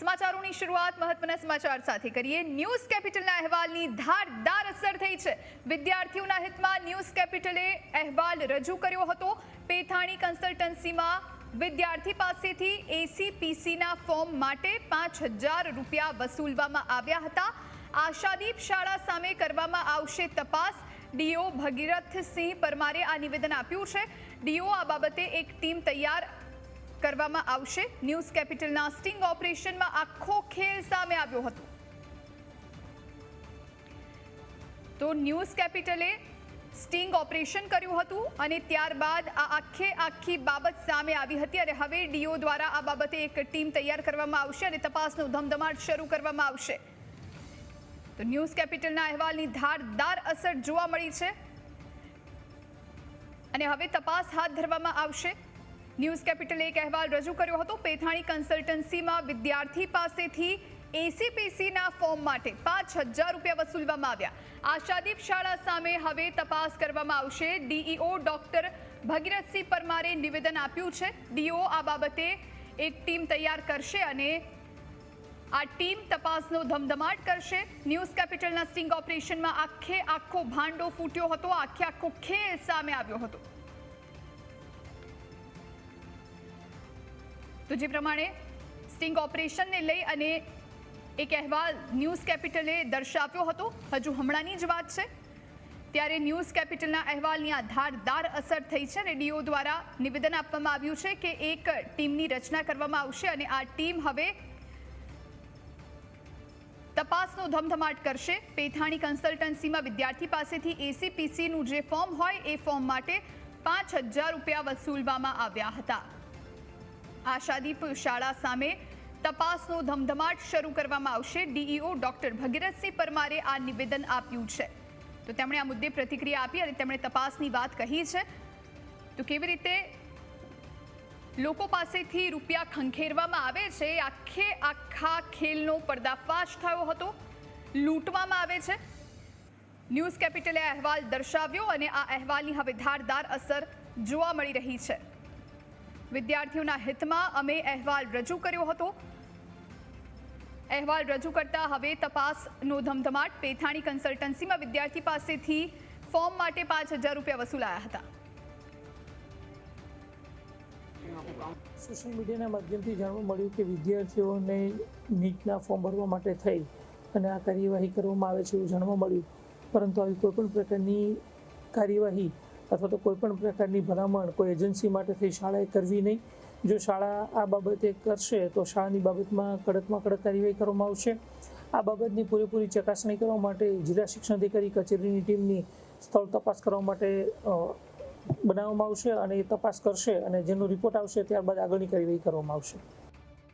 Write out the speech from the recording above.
સમાચારોની શરૂઆત મહત્વના સમાચાર સાથે કરીએ। ન્યૂઝ કેપિટલના અહેવાલની ધારદાર અસર થઈ છે। વિદ્યાર્થીઓના હિતમાં ન્યૂઝ કેપિટલે અહેવાલ રજૂ કર્યો હતો। પેથાણી કન્સલ્ટન્સીમાં વિદ્યાર્થી પાસેથી એસીપીસીના ફોર્મ માટે 5000 રૂપિયા વસૂલવામાં આવ્યા હતા। આશાદીપ શાળા સામે કરવામાં આવશે તપાસ। ડીઓ ભગીરથસિંહ પરમારે આ નિવેદન આપ્યું છે। ડીઓ આ બાબતે એક ટીમ તૈયાર કરવામાં આવશે। ન્યૂઝ કેપિટલના સ્ટિંગ ઓપરેશનમાં આખો ખેલ સામે આવ્યો હતો। તો ન્યૂઝ કેપિટલે સ્ટિંગ ઓપરેશન કર્યું હતું અને ત્યારબાદ આ આખી બાબત સામે આવી હતી અને હવે ડીઓ દ્વારા આ બાબતે એક ટીમ તૈયાર કરવામાં આવશે અને તપાસનો ધમધમાટ શરૂ કરવામાં આવશે। તો ન્યૂઝ કેપિટલના અહેવાલની ધારદાર અસર જોવા મળી છે અને હવે તપાસ હાથ ધરવામાં આવશે। ન્યૂઝ કેપિટલે એક અહેવાલ રજૂ કર્યો હતો। પેથાણી કન્સલ્ટન્સીમાં વિદ્યાર્થી પાસેથી એસીપીસીના ફોર્મ માટે 5000 રૂપિયા વસૂલવામાં આવ્યા। આશાદીપ શાળા સામે હવે તપાસ કરવામાં આવશે। ડીઈઓ ડોક્ટર ભગીરથસિંહ પરમારે નિવેદન આપ્યું છે। ડીઓ આ બાબતે એક ટીમ તૈયાર કરશે અને આ ટીમ તપાસનો ધમધમાટ કરશે। ન્યૂઝ કેપિટલના સ્ટિંગ ઓપરેશનમાં આખો ભાંડો ફૂટ્યો હતો। આખો ખેલ સામે આવ્યો હતો। તો જે પ્રમાણે સ્ટિંગ ઓપરેશનને લઈ અને એક અહેવાલ ન્યૂઝ કેપિટલે દર્શાવ્યો હતો, હજુ હમણાંની જ વાત છે, ત્યારે ન્યૂઝ કેપિટલના અહેવાલની આ ધારદાર અસર થઈ છે અને ડીઓ દ્વારા નિવેદન આપવામાં આવ્યું છે કે એક ટીમની રચના કરવામાં આવશે અને આ ટીમ હવે તપાસનો ધમધમાટ કરશે। પેથાણી કન્સલ્ટન્સીમાં વિદ્યાર્થી પાસેથી એસીપીસીનું જે ફોર્મ હોય એ ફોર્મ માટે 5000 રૂપિયા વસૂલવામાં આવ્યા હતા। આશાદીપ શાળા સામે તપાસનો ધમધમાટ શરૂ કરવામાં આવશે। ડીઈઓ ડોક્ટર ભગીરથસિંહ પરમારે આ નિવેદન આપ્યું છે। તો તેમણે આ મુદ્દે પ્રતિક્રિયા આપી અને તેમણે તપાસની વાત કહી છે। તો કેવી રીતે લોકો પાસેથી રૂપિયા ખંખેરવામાં આવે છે, આખા ખેલનો પર્દાફાશ થયો હતો, લૂંટવામાં આવે છે। ન્યૂઝ કેપિટલે અહેવાલ દર્શાવ્યો અને આ અહેવાલની હવે ધારદાર અસર જોવા મળી રહી છે। વિદ્યાર્થીઓના હિતમાં અમે અહેવાલ રજૂ કર્યો હતો। અહેવાલ રજૂ કરતા હવે તપાસનો ધમધમાટ। પેથાણી કન્સલ્ટન્સીમાં વિદ્યાર્થી પાસેથી ફોર્મ માટે 5000 રૂપિયા વસૂલાયા હતા। સોશિયલ મીડિયાના માધ્યમથી જાણવા મળ્યું કે વિદ્યાર્થીઓને નીટના ફોર્મ ભરવા માટે થઈ અને આ કાર્યવાહી કરવામાં આવે છે એવું જાણવા મળ્યું, પરંતુ આવી કોઈપણ પ્રકારની કાર્યવાહી અથવા તો કોઈપણ પ્રકારની ભલામણ કોઈ એજન્સી માટે થઈ શાળાએ કરવી નહીં। જો શાળા આ બાબતે કરશે તો શાળાની બાબતમાં કડકમાં કડક કાર્યવાહી કરવામાં આવશે। આ બાબતની પૂરેપૂરી ચકાસણી કરવા માટે જિલ્લા શિક્ષણ અધિકારી કચેરીની ટીમની સ્થળ તપાસ કરવા માટે બનાવવામાં આવશે અને એ તપાસ કરશે અને જેનો રિપોર્ટ આવશે ત્યારબાદ આગળની કાર્યવાહી કરવામાં આવશે।